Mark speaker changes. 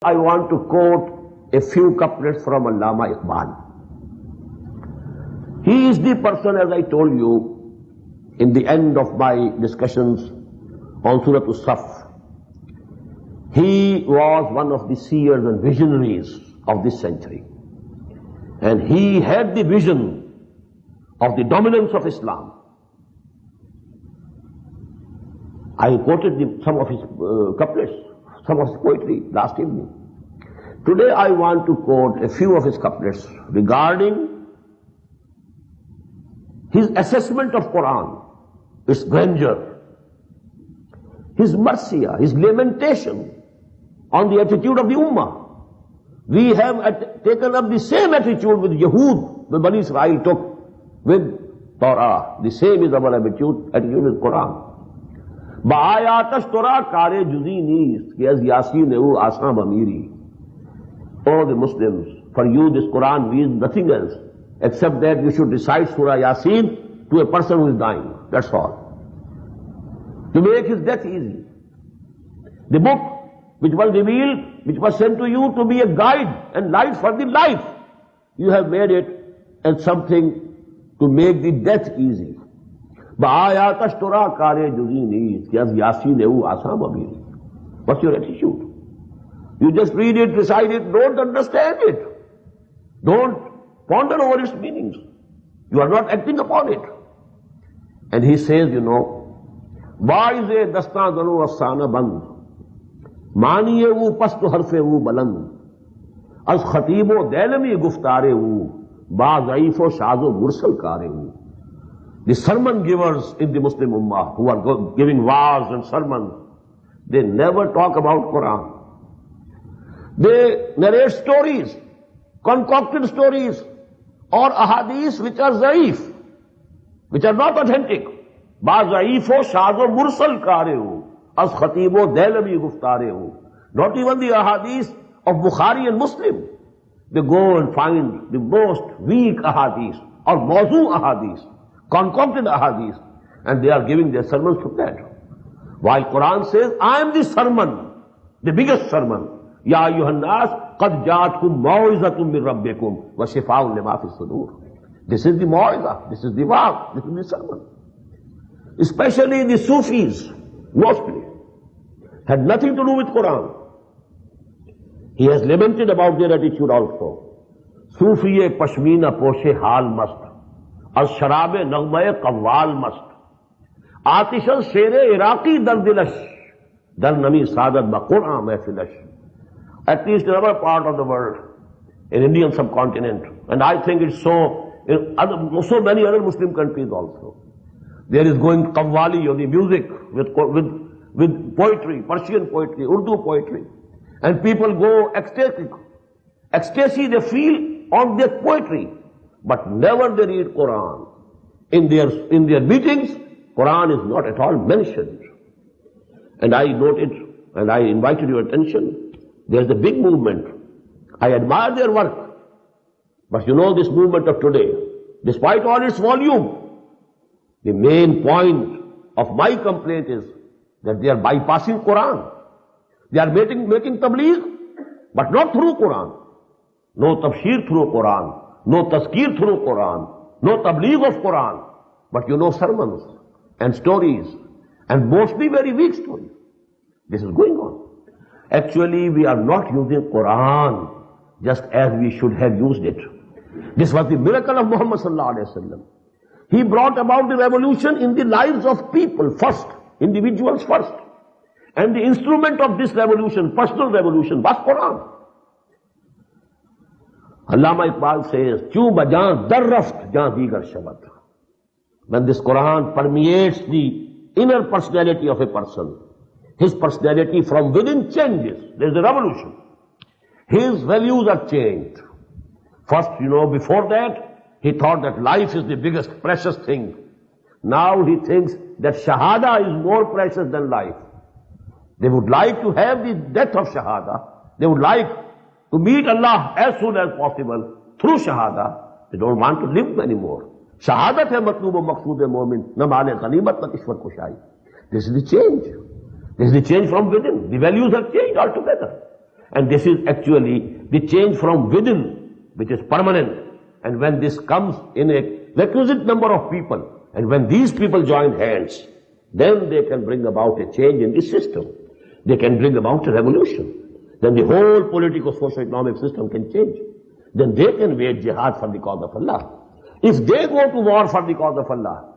Speaker 1: I want to quote a few couplets from Allama Iqbal. He is the person, as I told you, in the end of my discussions on Surah As-Saff. He was one of the seers and visionaries of this century. And he had the vision of the dominance of Islam. I quoted some of his couplets, some of his poetry last evening. Today I want to quote a few of his couplets regarding his assessment of Quran, its grandeur, his marsiya, his lamentation on the attitude of the Ummah. We have taken up the same attitude with Yahud, the Bani Israel took with Torah. The same is our attitude with Quran. Ba'ayatash Torah kare juzi neist, ki az yasin ehu asam amiri. Oh, the Muslims, for you this Quran means nothing else except that you should recite Surah Yasin to a person who is dying. That's all. To make his death easy. The book which was revealed, which was sent to you to be a guide and light for the life, you have made it as something to make the death easy. Ba'ayatash Torah kare juzi neist, ki az yasin ehu asam amiri. What's your attitude? You just read it, recite it, don't understand it. Don't ponder over its meanings. You are not acting upon it. And he says, you know, Ba'ize dastan danu afsana band, maniye wu pastu harfe wu baland, az khatibo dailami guftare wu, ba zaifo shazo mursal kare wu. The sermon givers in the Muslim Ummah who are giving wa'az and sermons, they never talk about Quran. They narrate stories, concocted stories, or ahadith which are zaif, which are not authentic. Ba zaifo shazo mursal karehu, as khatibo dailami guftarehu. Not even the ahadith of Bukhari and Muslim. They go and find the most weak ahadith, or mawzu ahadith, concocted ahadith, and they are giving their sermons to that. While Quran says, I am the sermon, the biggest sermon. Ya ayyuhan nas qad ja'atkum maw'izatum min rabbikum wa shifaa'un lima fi sudur. This is the maw'iza, this is the wa'az, this is the sermon. Especially the Sufis, mostly, had nothing to do with Quran. He has lamented about their attitude also. Sufiye pashmina poshe hal mast, az sharabe naghmaye qawwal mast, atishan shere iraqi dar dilash, dar nami saadat ba Quran mehfilash. At least in our part of the world, in Indian subcontinent, and I think it's so in so many other Muslim countries also. There is going qawwali, or the music with poetry, Persian poetry, Urdu poetry, and people go ecstatic. Ecstasy they feel on their poetry, but never they read Quran. In their meetings, Quran is not at all mentioned. And I noted, and I invited your attention, there's a big movement. I admire their work. But you know this movement of today, despite all its volume, the main point of my complaint is that they are bypassing Quran. They are making tabligh, but not through Quran. No tafsir through Quran, no tazkir through Quran, no tabligh of Quran, but you know sermons and stories, and mostly very weak stories. This is going on. Actually, we are not using Quran just as we should have used it. This was the miracle of Muhammad sallallahu alaihi wasallam. He brought about the revolution in the lives of people first, individuals first. And the instrument of this revolution, personal revolution, was Quran. Allama Iqbal says, "Chu bajan darraft jan digar shabad." When this Quran permeates the inner personality of a person, his personality from within changes. There is a revolution. His values are changed. First, you know, before that, he thought that life is the biggest precious thing. Now he thinks that Shahada is more precious than life. They would like to have the death of Shahada. They would like to meet Allah as soon as possible through Shahada. They don't want to live anymore. Shahadat hai matlub wa maqsood hai mu'min, na male ghanimat na ishwar kushai. This is the change. This is the change from within. The values have changed altogether. And this is actually the change from within, which is permanent. And when this comes in a requisite number of people, and when these people join hands, then they can bring about a change in the system. They can bring about a revolution. Then the whole political, socio-economic system can change. Then they can wage jihad for the cause of Allah. If they go to war for the cause of Allah,